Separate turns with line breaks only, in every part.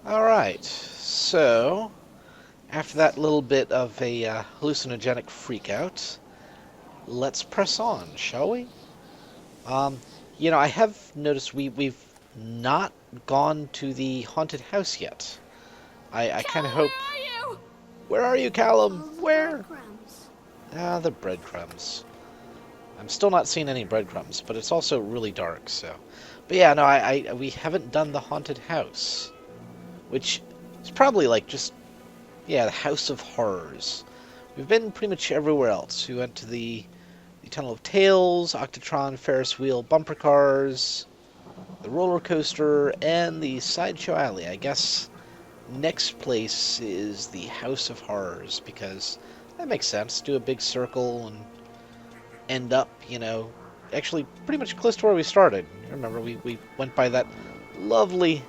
Alright, so after that little bit of a hallucinogenic freakout, let's press on, shall we? Um, I have noticed we've not gone to the haunted house yet. I kind of
Callan,
hope.
where are you?
Where are you, Callum?
All the
Where?
breadcrumbs.
Ah, the breadcrumbs. I'm still not seeing any breadcrumbs, but it's also really dark, so. But yeah, no, we haven't done the haunted house, which is probably like just, yeah, the House of Horrors. We've been pretty much everywhere else. We went to the Tunnel of Tales, Octotron, Ferris wheel, bumper cars, the roller coaster, and the Sideshow Alley. I guess next place is the House of Horrors because that makes sense. Do a big circle and end up, actually pretty much close to where we started. Remember, we went by that lovely,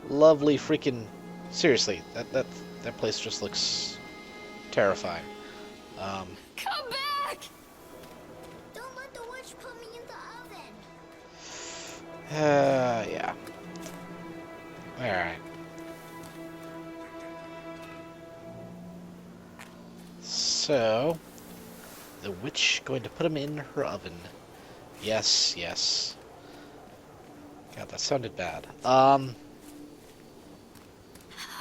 lovely freaking. Seriously, that place just looks terrifying. Um,
Come back!
Don't let the witch put me in the oven.
yeah. All right. So, the witch going to put him in her oven. Yes, yes. God, that sounded bad.
I'm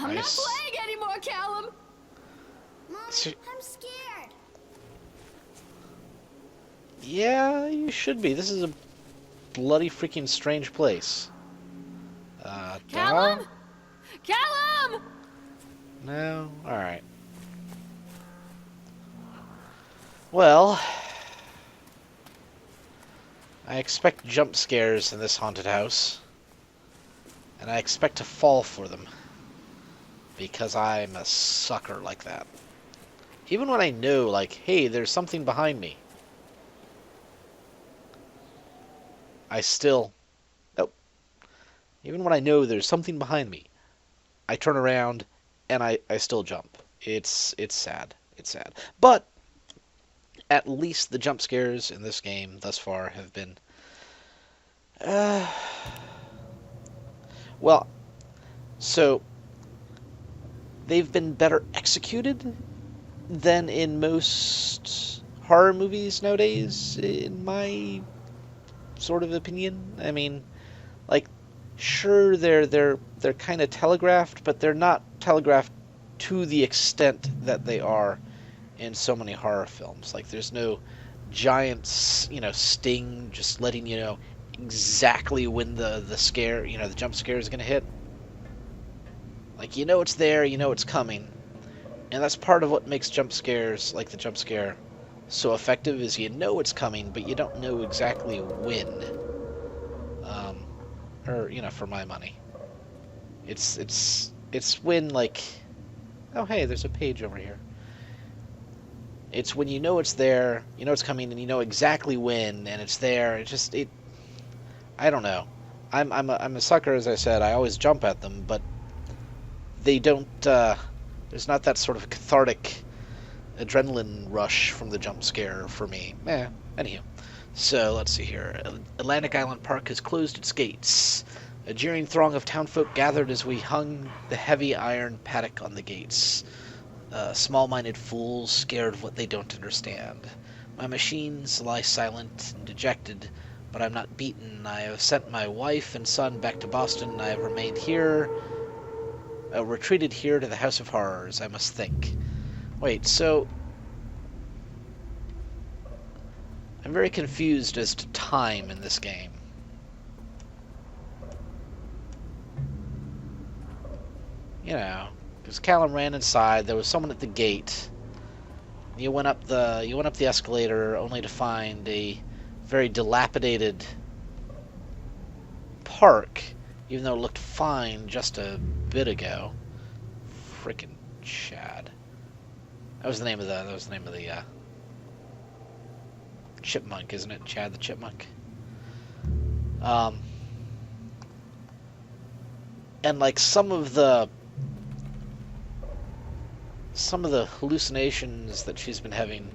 not
Nice.
playing anymore, Callum.
Mom,
So-
I'm scared.
Yeah, you should be. This is a bloody freaking strange place.
Callum? Callum!
No? Alright. Well, I expect jump scares in this haunted house. And I expect to fall for them. Because I'm a sucker like that. Even when I know, like, hey, there's something behind me. I still... Nope. Even when I know there's something behind me, I turn around and I still jump. It's sad. It's sad. But at least the jump scares in this game thus far have been... Uh, well, so they've been better executed than in most horror movies nowadays, in my sort of opinion. I mean, like, sure, they're kind of telegraphed, but they're not telegraphed to the extent that they are in so many horror films. Like, there's no giant, sting just letting you know exactly when the scare, the jump scare is going to hit. Like, it's there, it's coming. And that's part of what makes jump scares, like the jump scare, so effective, is it's coming, but you don't know exactly when. Um, or, for my money. It's when, like, oh, hey, there's a page over here. It's when you know it's there, it's coming, and you know exactly when, and it's there. I don't know. I'm a sucker, as I said. I always jump at them, but they don't. There's not that sort of cathartic adrenaline rush from the jump scare for me. Anywho. So let's see here. Atlantic Island Park has closed its gates. A jeering throng of townfolk gathered as we hung the heavy iron paddock on the gates. Small-minded fools, scared of what they don't understand. My machines lie silent and dejected, but I'm not beaten. I have sent my wife and son back to Boston. I have remained here, retreated here to the House of Horrors. I must think. Wait, so... I'm very confused as to time in this game. Because Callan ran inside, there was someone at the gate. You went up the escalator only to find a very dilapidated park, even though it looked fine just a bit ago. Frickin' Chad. That was the name of the chipmunk, isn't it? Chad the chipmunk. And like some of the hallucinations that she's been having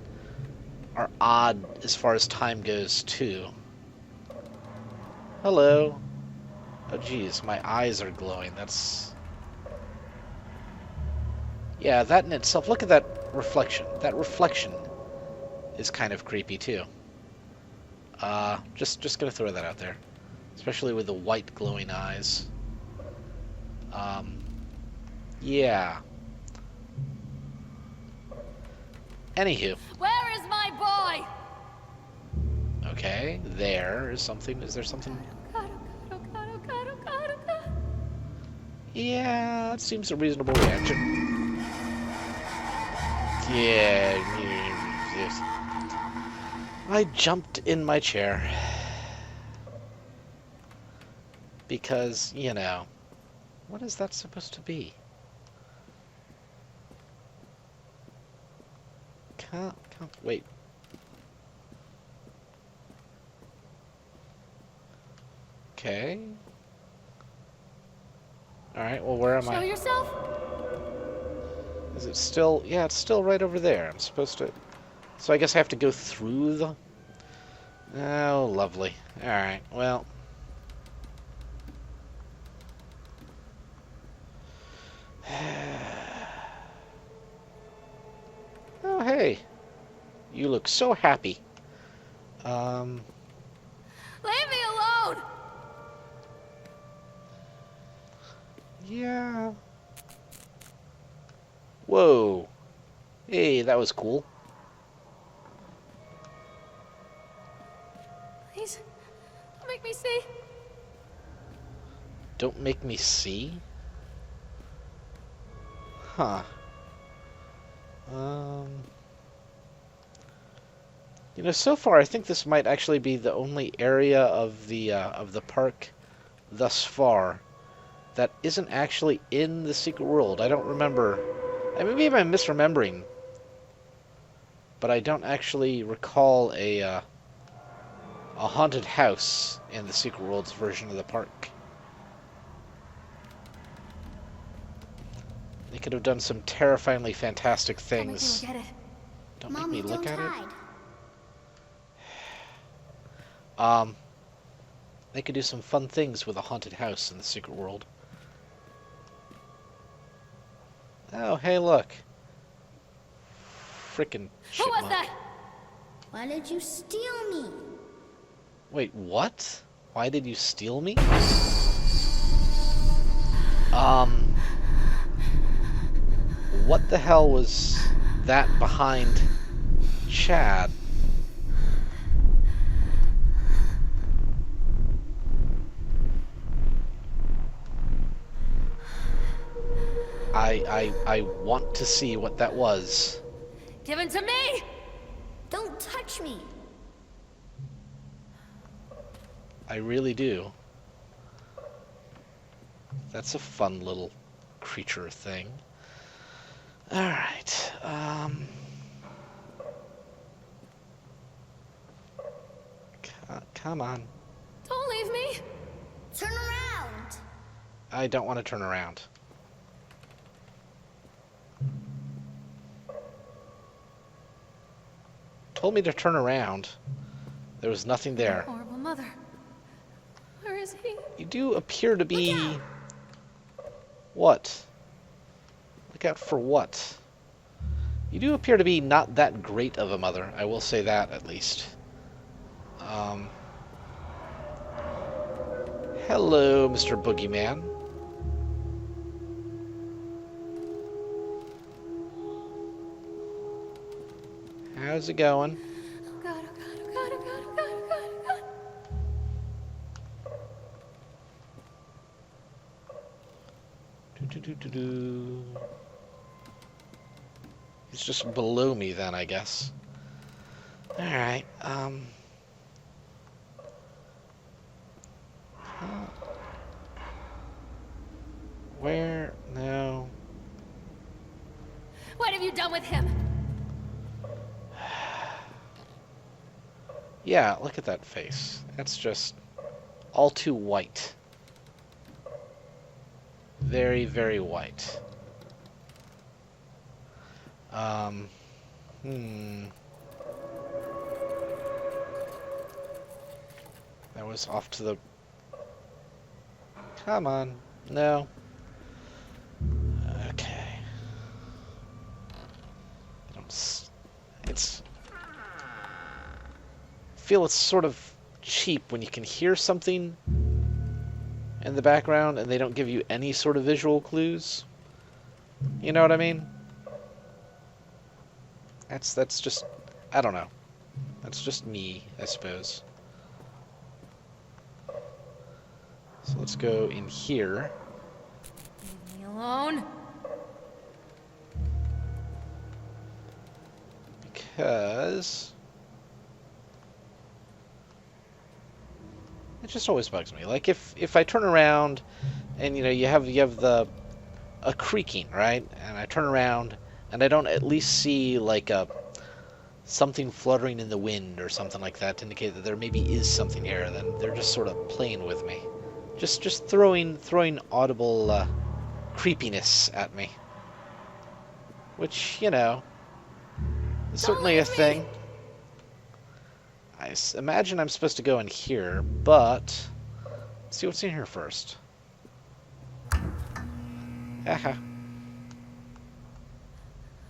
are odd as far as time goes too. Hello. Oh geez, my eyes are glowing. That's Yeah, that in itself, look at that reflection. That reflection is kind of creepy too. Just gonna throw that out there. Especially with the white glowing eyes. Yeah. Anywho.
Where is my boy?
Okay, there is something. Is there something?
God, oh God, oh God, oh God, oh God.
Yeah, that seems a reasonable reaction. Yeah, yes. I jumped in my chair. Because, you know, what is that supposed to be? Wait. Okay. Alright, well, where am
Show
I?
yourself.
Is it still? Yeah, it's still right over there. I'm supposed to... So I guess I have to go through the... Oh, lovely. Alright, well... Oh, hey. You look so happy.
Leave me alone.
Yeah. Whoa. Hey, that was cool.
Please, don't make me see.
Don't make me see? Huh. You know, so far I think this might actually be the only area of the park thus far that isn't actually in the secret world. I don't remember. I mean, maybe I'm misremembering, but I don't actually recall a haunted house in the secret world's version of the park. They could have done some terrifyingly fantastic things.
Don't make me look at it.
Don't make
Mommy,
me look
don't
at
hide.
it. They could do some fun things with a haunted house in the secret world. Oh, hey, look. Frickin'
Who was
chipmunk.
that?
Why did you steal me?
Wait, what? Why did you steal me? What the hell was that behind Chad? I want to see what that was.
Give it to me.
Don't touch me.
I really do. That's a fun little creature thing. Alright, come on.
Don't leave me.
Turn around.
I don't want to turn around. Told me to turn around. There was nothing there.
Horrible mother. Where is he?
You do appear to be... What? Look out for what? You do appear to be not that great of a mother. I will say that, at least. Hello, Mr. Boogeyman. How's it going?
Oh God, oh God, oh God, oh God, oh God, oh God, oh God.
Do-do-do-do-do. He's just below me then, I guess. Alright, where? No.
What have you done with him?
Yeah, look at that face. That's just all too white. Very, very white. That was off to the... Come on. No. Okay. feel it's sort of cheap when you can hear something in the background and they don't give you any sort of visual clues. You know what I mean? That's just, I don't know. That's just me, I suppose. So let's go in here.
Leave me alone.
Because it just always bugs me. Like if I turn around and you have a creaking, right? And I turn around and I don't at least see like something fluttering in the wind or something like that to indicate that there maybe is something here, then they're just sort of playing with me. Just throwing audible creepiness at me. Which, is certainly a thing. I imagine I'm supposed to go in here, but let's see what's in here first. Haha.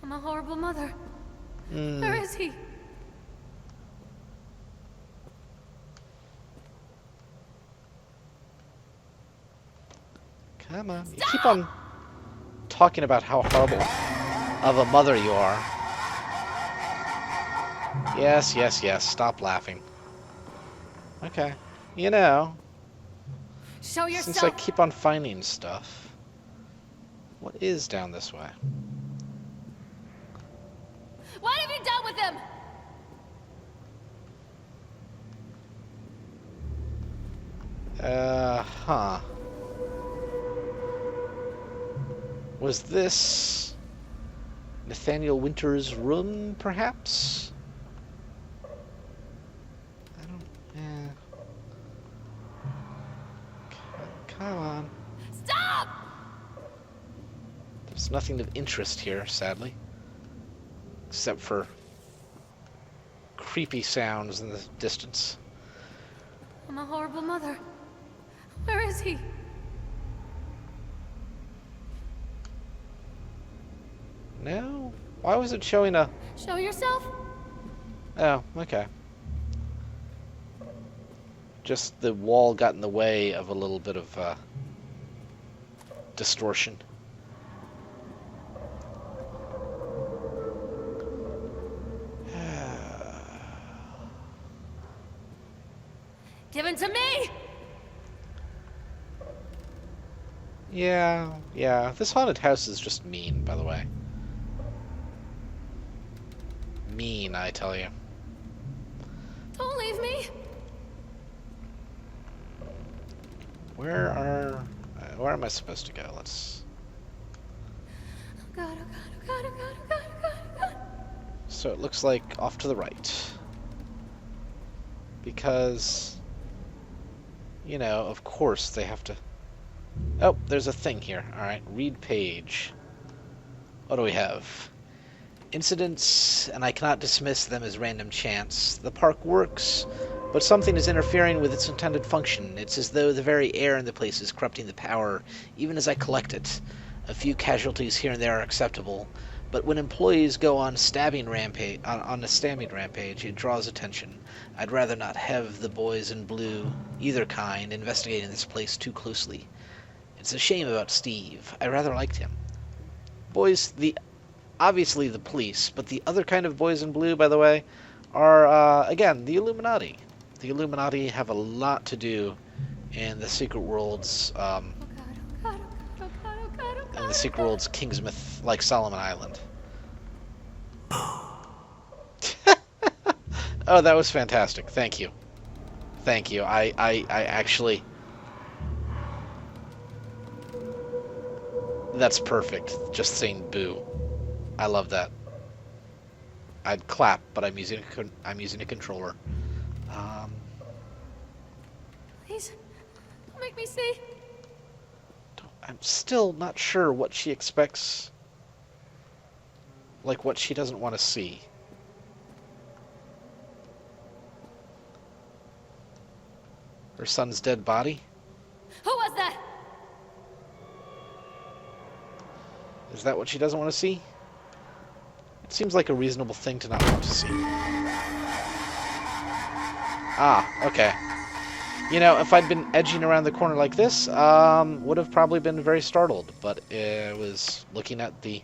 I'm a horrible mother.
Mm.
Where is he?
Come on. You keep on talking about how horrible of a mother you are. Yes, yes, yes. Stop laughing. Okay.
Show
Since
yourself.
I keep on finding stuff, what is down this way?
What have you done with him?
Huh. Was this Nathaniel Winter's room, perhaps? I don't... Come on.
Stop!
There's nothing of interest here, sadly. Except for creepy sounds in the distance.
I'm a horrible mother. Where is he?
No? Why was it showing a...
Show yourself?
Oh, okay. Just the wall got in the way of a little bit of distortion.
Give him to me!
Yeah. This haunted house is just mean, by the way. Mean, I tell you.
Don't leave me!
Where am I supposed to go? Let's...
Oh God, oh God, oh God, oh God, oh God, oh God, oh God.
So it looks like off to the right. Because, of course they have to... Oh, there's a thing here. Alright, read page. What do we have? Incidents, and I cannot dismiss them as random chance. The park works, but something is interfering with its intended function. It's as though the very air in the place is corrupting the power, even as I collect it. A few casualties here and there are acceptable, but when employees go on a stabbing rampage, it draws attention. I'd rather not have the boys in blue, either kind, investigating this place too closely. It's a shame about Steve. I rather liked him. Obviously the police, but the other kind of boys in blue, by the way, are, again, the Illuminati. The Illuminati have a lot to do in the Secret World's,
Oh God, oh God, oh God, oh God, oh God, oh God.
in the Secret World's Kingsmouth, like Solomon Island. Oh, that was fantastic. Thank you. Thank you. I actually... That's perfect. Just saying boo. I love that. I'd clap, but I'm using a controller.
Please, don't make me see.
I'm still not sure what she expects. Like what she doesn't want to see. Her son's dead body?
Who was that?
Is that what she doesn't want to see? It seems like a reasonable thing to not want to see. Ah, okay. You know, if I'd been edging around the corner like this, would have probably been very startled. But I was looking at the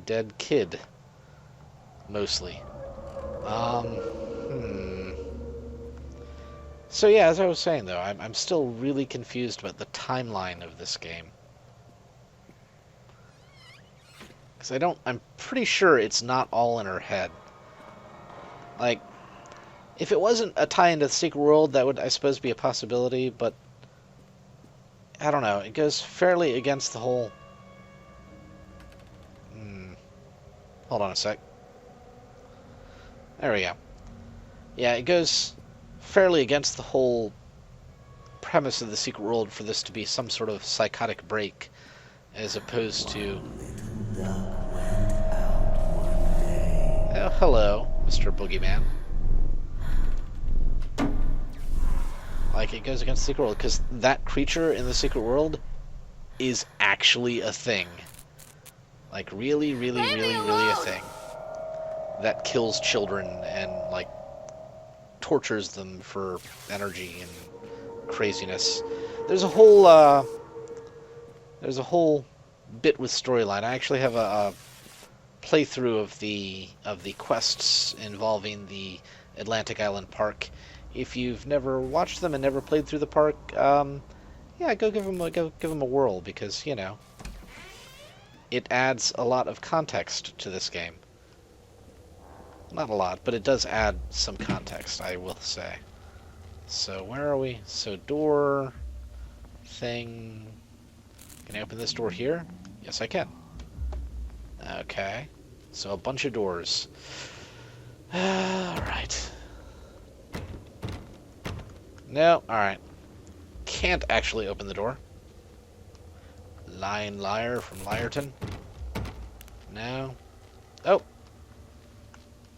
dead kid, mostly. Hmm. So yeah, as I was saying though, I'm still really confused about the timeline of this game. Because I'm pretty sure it's not all in her head. Like, if it wasn't a tie into the secret world, that would, I suppose, be a possibility, but I don't know. It goes fairly against the whole... Hold on a sec. There we go. Yeah, it goes fairly against the whole premise of the secret world for this to be some sort of psychotic break, as opposed to... Oh, hello, Mr. Boogeyman. Like, it goes against the secret world, because that creature in the secret world is actually a thing. Like, really, really, really, really a thing. That kills children and, like, tortures them for energy and craziness. There's a whole bit with storyline. I actually have a playthrough of the quests involving the Atlantic Island Park. If you've never watched them and never played through the park, yeah, go give them a whirl, because you know it adds a lot of context to this game. Not a lot, but it does add some context, I will say. So where are we? So door thing. Can I open this door here? Yes, I can. Okay. So a bunch of doors. Alright. No, alright. Can't actually open the door. Lying liar from Liarton. No. Oh.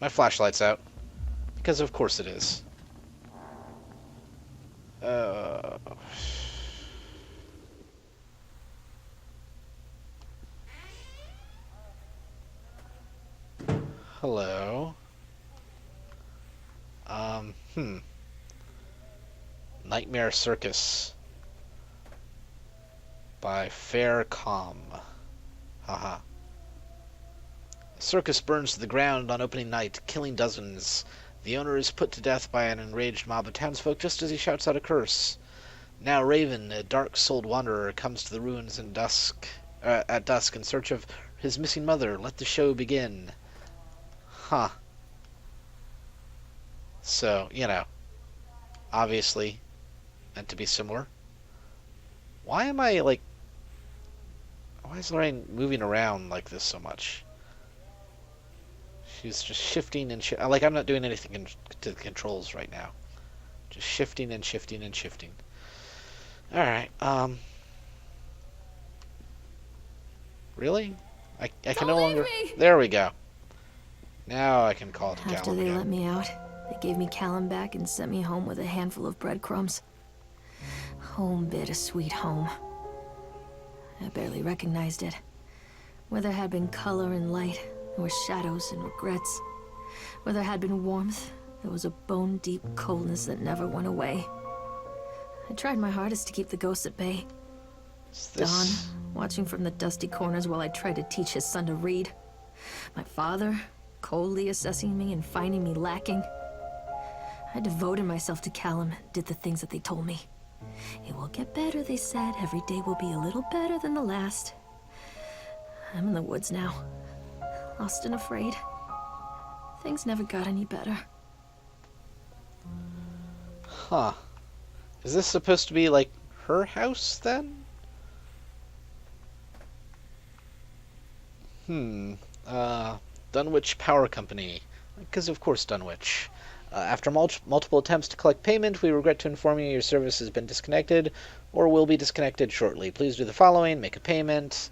My flashlight's out. Because of course it is. Hello. Nightmare Circus by Fair Calm. Haha. A circus burns to the ground on opening night, killing dozens. The owner is put to death by an enraged mob of townsfolk just as he shouts out a curse. Now Raven, a dark-souled wanderer, comes to the ruins at dusk in search of his missing mother. Let the show begin. Huh. So, you know, obviously meant to be similar. Why am I, like... Why is Lorraine moving around like this so much? She's just shifting and like, I'm not doing anything to the controls right now. Just shifting and shifting and shifting. Alright, Really? I can no longer... There we go. Now I can call it to Callan
After they
again.
let me out, they gave me Callan back and sent me home with a handful of breadcrumbs. Home, bittersweet home. I barely recognized it. Where there had been color and light, there were shadows and regrets. Where there had been warmth, there was a bone-deep coldness that never went away. I tried my hardest to keep the ghosts at bay. Don, watching from the dusty corners while I tried to teach his son to read. My father, coldly assessing me and finding me lacking. I devoted myself to Callan, did the things that they told me. It will get better, they said. Every day will be a little better than the last. I'm in the woods now, lost and afraid. Things never got any better.
Huh. Is this supposed to be, like, her house, then? Dunwich Power Company. Because, of course, Dunwich. After multiple attempts to collect payment, we regret to inform you your service has been disconnected or will be disconnected shortly. Please do the following. Make a payment.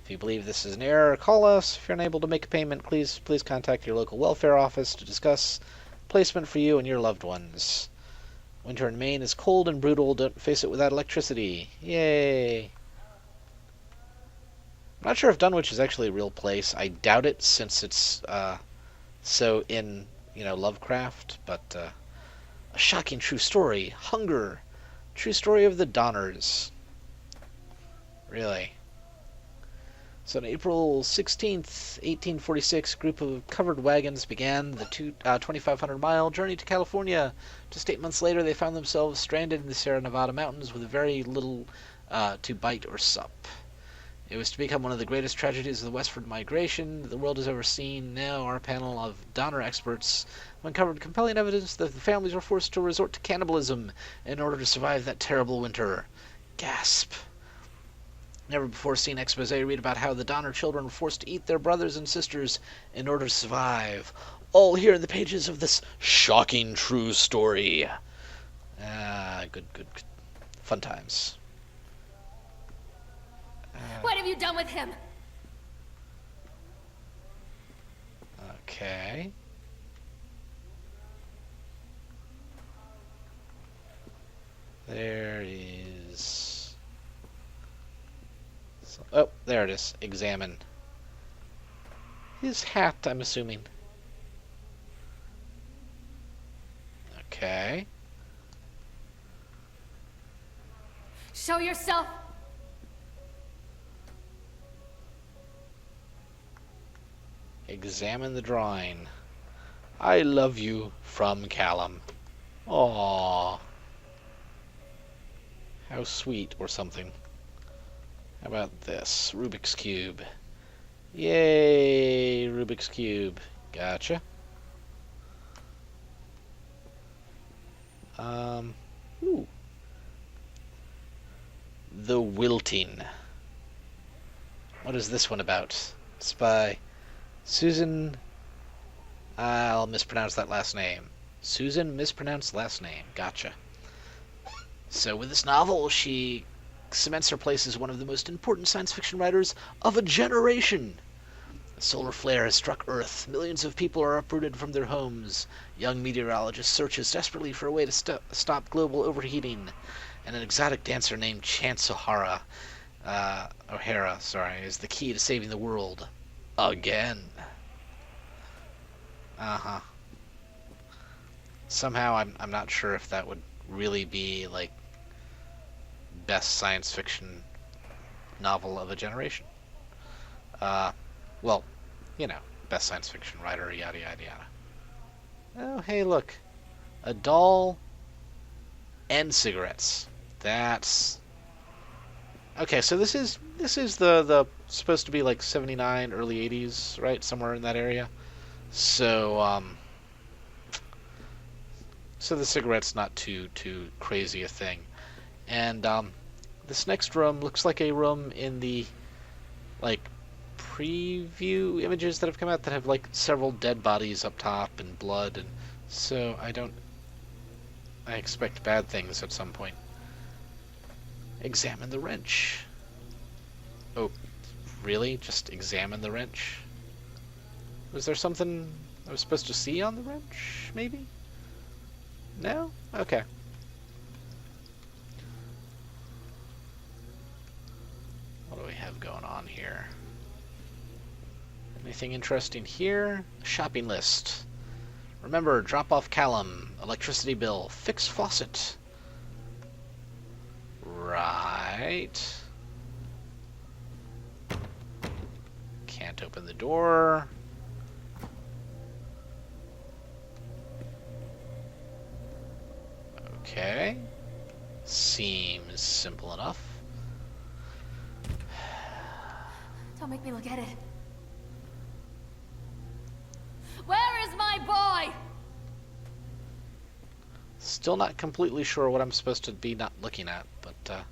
If you believe this is an error, call us. If you're unable to make a payment, please contact your local welfare office to discuss placement for you and your loved ones. Winter in Maine is cold and brutal. Don't face it without electricity. Yay. I'm not sure if Dunwich is actually a real place. I doubt it, since it's so in, you know, Lovecraft, but A shocking true story. Hunger. True story of the Donners. Really? So on April 16th, 1846, a group of covered wagons began the 2,500-mile journey to California. Just 8 months later, they found themselves stranded in the Sierra Nevada mountains with very little to bite or sup. It was to become one of the greatest tragedies of the westward migration the world has ever seen. Now, our panel of Donner experts uncovered compelling evidence that the families were forced to resort to cannibalism in order to survive that terrible winter. Gasp. Never before seen expose read about how the Donner children were forced to eat their brothers and sisters in order to survive. All here in the pages of this shocking true story. Good. Fun times.
What have you done with him?
Okay. There is... Oh, there it is. Examine. His hat, I'm assuming. Okay.
Show yourself.
Examine the drawing. I love you, from Callan. Aww. How sweet, or something. How about this? Rubik's Cube. Yay, Rubik's Cube. Gotcha. Ooh. The Wilting. What is this one about? It's by Susan... I'll mispronounce that last name. Susan mispronounced last name. Gotcha. So with this novel, she cements her place as one of the most important science fiction writers of a generation. A solar flare has struck Earth. Millions of people are uprooted from their homes. Young meteorologist searches desperately for a way to stop global overheating. And an exotic dancer named Chance O'Hara, is the key to saving the world. Again. Uh-huh. Somehow I'm not sure if that would really be, like, best science fiction novel of a generation. Well, you know, best science fiction writer, yada yada yada. Oh, hey, look. A doll and cigarettes. That's... Okay, so this is the supposed to be like 79, early 80s, right? Somewhere in that area. So, so the cigarette's not too crazy a thing. And, this next room looks like a room in the, like, preview images that have come out that have, like, several dead bodies up top and blood, and so I expect bad things at some point. Examine the wrench. Oh, really? Just examine the wrench? Was there something I was supposed to see on the wrench, maybe? No? Okay. What do we have going on here? Anything interesting here? Shopping list. Remember, drop off Callan. Electricity bill. Fix faucet. Right. Can't open the door. Okay. Seems simple enough.
Don't make me look at it. Where is my boy?
Still not completely sure what I'm supposed to be not looking at, but,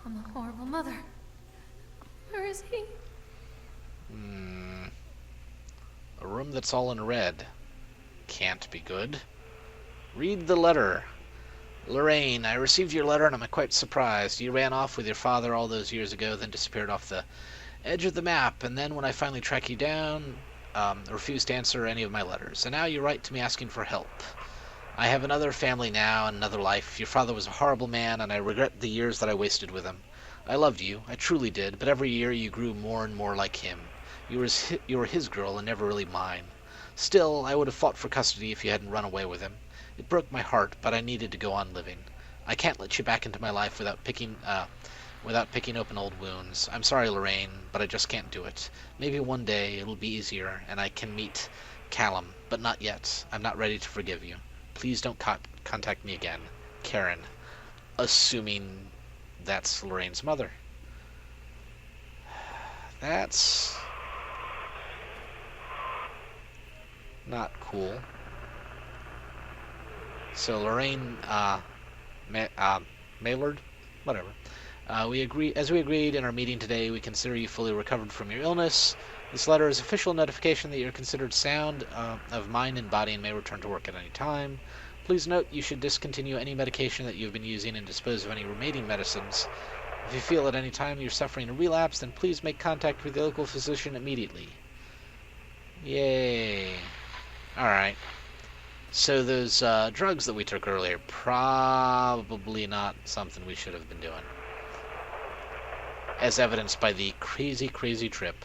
I'm a horrible mother. Where is he?
A room that's all in red. Can't be good. Read the letter. Lorraine, I received your letter and I'm quite surprised. You ran off with your father all those years ago, then disappeared off the edge of the map, and then when I finally track you down, refused to answer any of my letters. And now you write to me asking for help. I have another family now and another life. Your father was a horrible man, and I regret the years that I wasted with him. I loved you, I truly did, but every year you grew more and more like him. You were his girl and never really mine. Still, I would have fought for custody if you hadn't run away with him. It broke my heart, but I needed to go on living. I can't let you back into my life without picking open old wounds. I'm sorry, Lorraine, but I just can't do it. Maybe one day it'll be easier, and I can meet Callum, but not yet. I'm not ready to forgive you. Please don't contact me again. Karen. Assuming that's Lorraine's mother. That's not cool. So Lorraine, Maylord? Whatever. As we agreed in our meeting today, we consider you fully recovered from your illness. This letter is official notification that you're considered sound of mind and body and may return to work at any time. Please note you should discontinue any medication that you've been using and dispose of any remaining medicines. If you feel at any time you're suffering a relapse, then please make contact with the local physician immediately. Yay. Alright. So those drugs that we took earlier, probably not something we should have been doing. As evidenced by the crazy, crazy trip.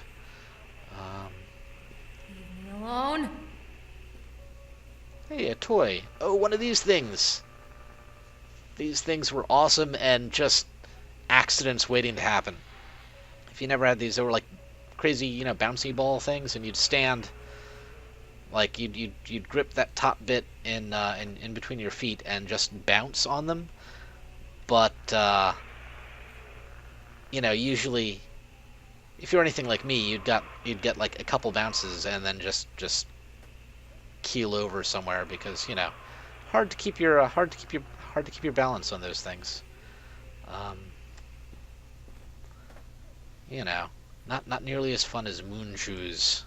Leave me alone.
Hey, a toy. Oh, one of these things. These things were awesome and just accidents waiting to happen. If you never had these, they were like crazy, bouncy ball things, and you'd stand, like you'd grip that top bit in between your feet and just bounce on them. But usually, if you're anything like me, you'd get like a couple bounces and then just keel over somewhere because hard to keep your balance on those things. Not nearly as fun as moon shoes.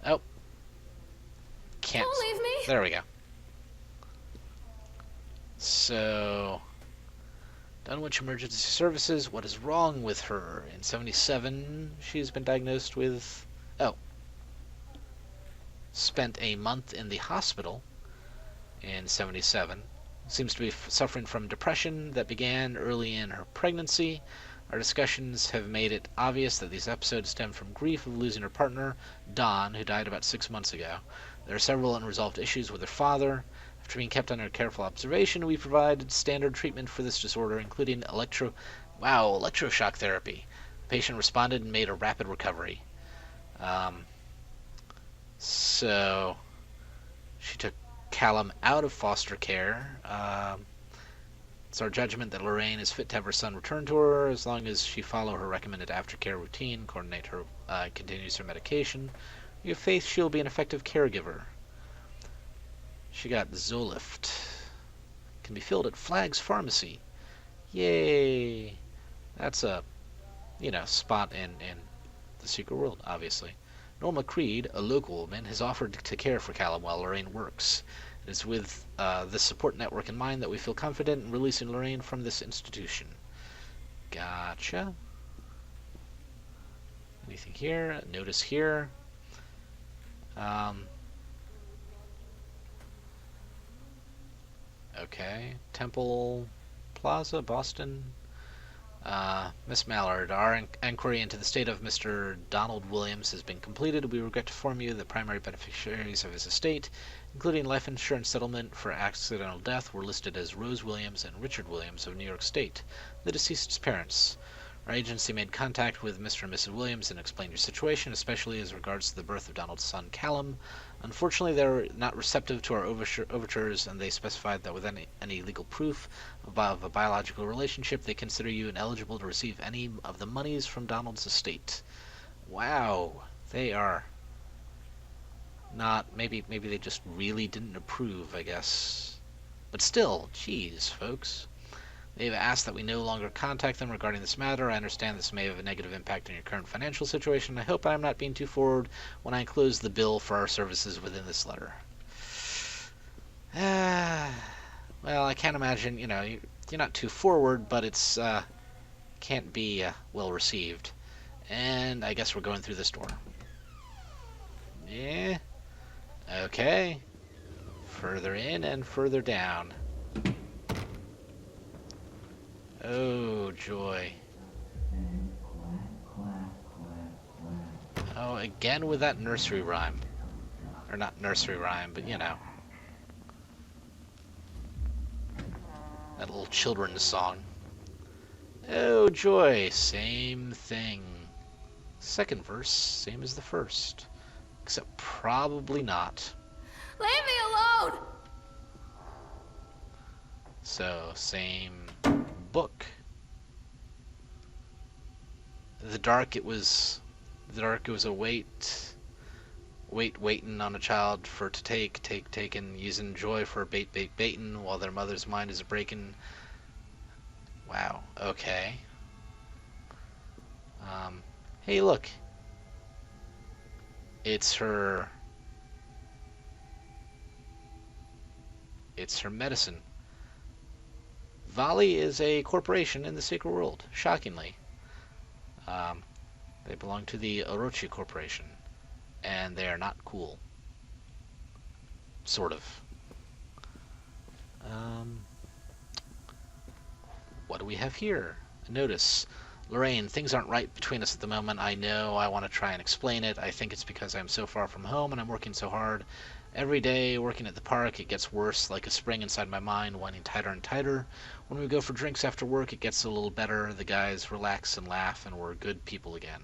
Oh, can't.
Don't leave me.
There we go. So, Dunwich Emergency Services. What is wrong with her? In 1977, she's been diagnosed with. Oh. Spent a month in the hospital in 1977. Seems to be suffering from depression that began early in her pregnancy. Our discussions have made it obvious that these episodes stem from grief of losing her partner, Don, who died about 6 months ago. There are several unresolved issues with her father. After being kept under careful observation, we provided standard treatment for this disorder, including electroshock therapy. The patient responded and made a rapid recovery. So, she took Callum out of foster care. It's our judgment that Lorraine is fit to have her son return to her as long as she follow her recommended aftercare routine, coordinate her, continues her medication. We have faith she'll be an effective caregiver. She got Zolift. Can be filled at Flagg's Pharmacy. Yay! That's a, spot in the secret world, obviously. Norma Creed, a local woman, has offered to care for Callum while Lorraine works. It is with this support network in mind that we feel confident in releasing Lorraine from this institution. Gotcha. Anything here? Notice here. Okay. Temple Plaza, Boston. Miss Mallard, our inquiry into the state of Mr. Donald Williams has been completed. We regret to inform you that primary beneficiaries of his estate, including life insurance settlement for accidental death, were listed as Rose Williams and Richard Williams of New York State, the deceased's parents. Our agency made contact with Mr. and Mrs. Williams and explained your situation, especially as regards to the birth of Donald's son, Callum. Unfortunately, they were not receptive to our overtures, and they specified that with any legal proof of a biological relationship, they consider you ineligible to receive any of the monies from Donald's estate. Wow, they are not. Maybe they just really didn't approve, I guess. But still, geez, folks. They've asked that we no longer contact them regarding this matter. I understand this may have a negative impact on your current financial situation. I hope I am not being too forward when I enclose the bill for our services within this letter. Well, I can't imagine, you're not too forward, but it's can't be well received. And I guess we're going through this door. Yeah. Okay. Further in and further down. Oh, joy. Oh, again with that nursery rhyme. Or not nursery rhyme, but you know. That little children's song. Oh, joy, same thing. Second verse, same as the first. Except probably not.
Leave me alone!
So, same book. The dark it was a waitin' on a child for to taken, using joy for baitin', while their mother's mind is breaking. Wow, okay. Hey, look. It's her medicine. Valley is a corporation in the sacred world, shockingly. They belong to the Orochi Corporation, and they are not cool. Sort of. What do we have here? Notice. Lorraine, things aren't right between us at the moment. I know I want to try and explain it. I think it's because I'm so far from home and I'm working so hard. Every day, working at the park, it gets worse, like a spring inside my mind, winding tighter and tighter. When we go for drinks after work, it gets a little better. The guys relax and laugh, and we're good people again.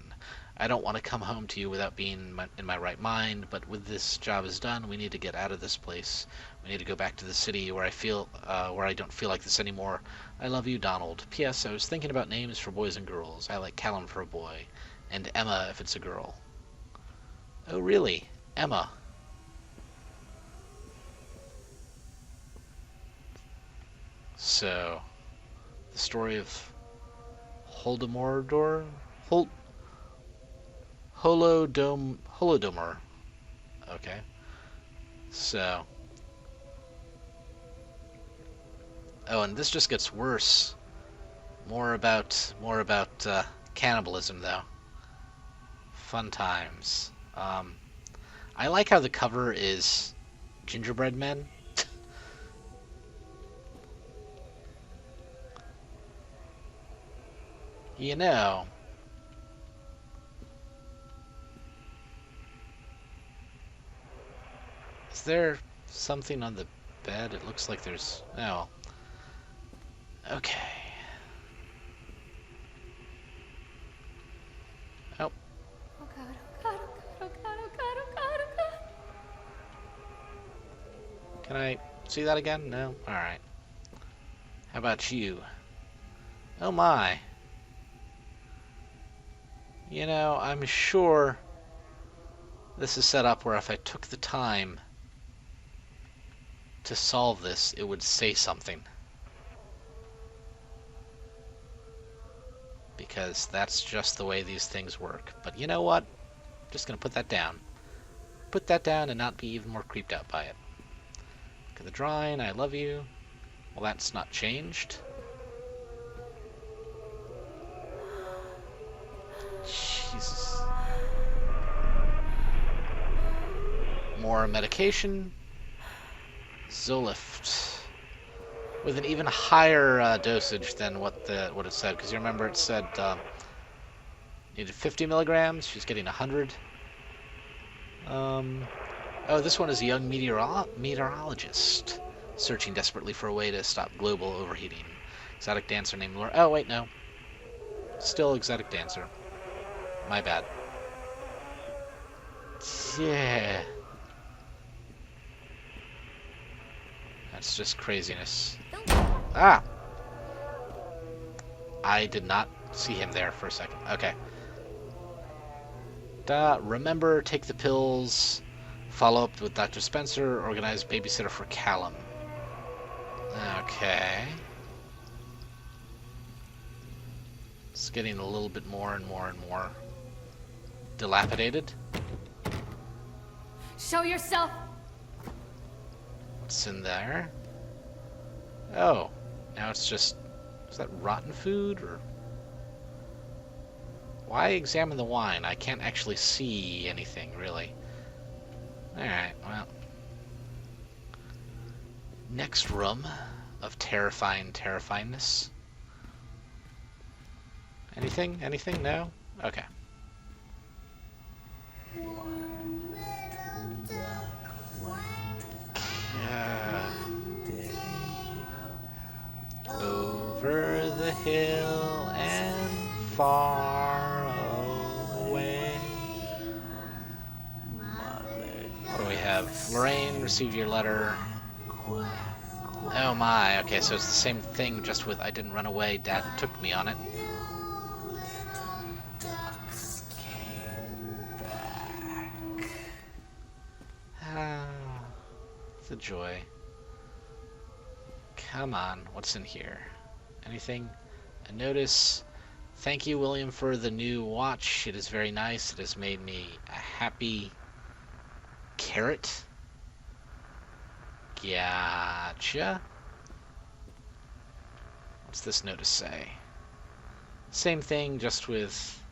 I don't want to come home to you without being in my right mind, but with this job is done, we need to get out of this place. We need to go back to the city where I don't feel like this anymore. I love you, Donald. P.S. I was thinking about names for boys and girls. I like Callan for a boy, and Emma if it's a girl. Oh, really? Emma. So, the story of Holdomordor? Holodomor. Okay. So. Oh, and this just gets worse. More about cannibalism, though. Fun times. I like how the cover is gingerbread men. You know. Is there something on the bed? It looks like there's... Oh. Okay. Oh.
Oh god, oh god, oh god, oh god, oh god, oh god, oh god.
Can I see that again? No? Alright. How about you? Oh my. You know, I'm sure this is set up where if I took the time to solve this, it would say something. Because that's just the way these things work. But you know what? I'm just going to put that down. Put that down and not be even more creeped out by it. Look at the drawing. I love you. Well, that's not changed. Jesus. More medication. Zolift. With an even higher dosage than what it said. Because you remember it said needed 50 milligrams. She's getting 100. Oh, this one is a young meteorologist searching desperately for a way to stop global overheating. Exotic dancer named Laura. Oh, wait, no. Still exotic dancer. My bad. Yeah. That's just craziness. Ah! I did not see him there for a second. Okay. Remember, take the pills, follow up with Dr. Spencer, organize babysitter for Callan. Okay. It's getting a little bit more and more and more dilapidated.
Show yourself!
What's in there? Oh, now it's just... Is that rotten food, or... Why examine the wine? I can't actually see anything, really. Alright, well. Next room of terrifyingness. Anything? Anything? No? Okay.
Warm little dove,
over the hill and far away. What do we have? Lorraine, received your letter. Oh my, okay, so it's the same thing, just with I didn't run away, Dad took me on it. Ah, it's a joy. Come on, what's in here? Anything? A notice. Thank you, William, for the new watch. It is very nice. It has made me a happy carrot. Gotcha. What's this notice say? Same thing, just with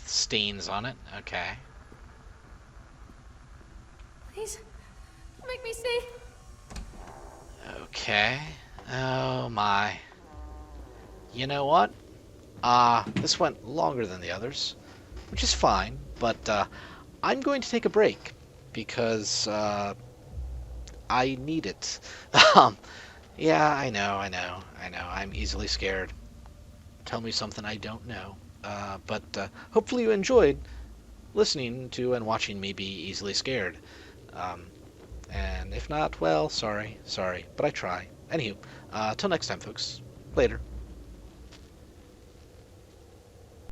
stains on it. Okay.
Please, make me see.
Okay. Oh my. You know what? This went longer than the others, which is fine, but I'm going to take a break because I need it. Yeah, I know. I'm easily scared. Tell me something I don't know. But hopefully you enjoyed listening to and watching me be easily scared. And if not, well, sorry, but I try. Anywho, till next time, folks. Later.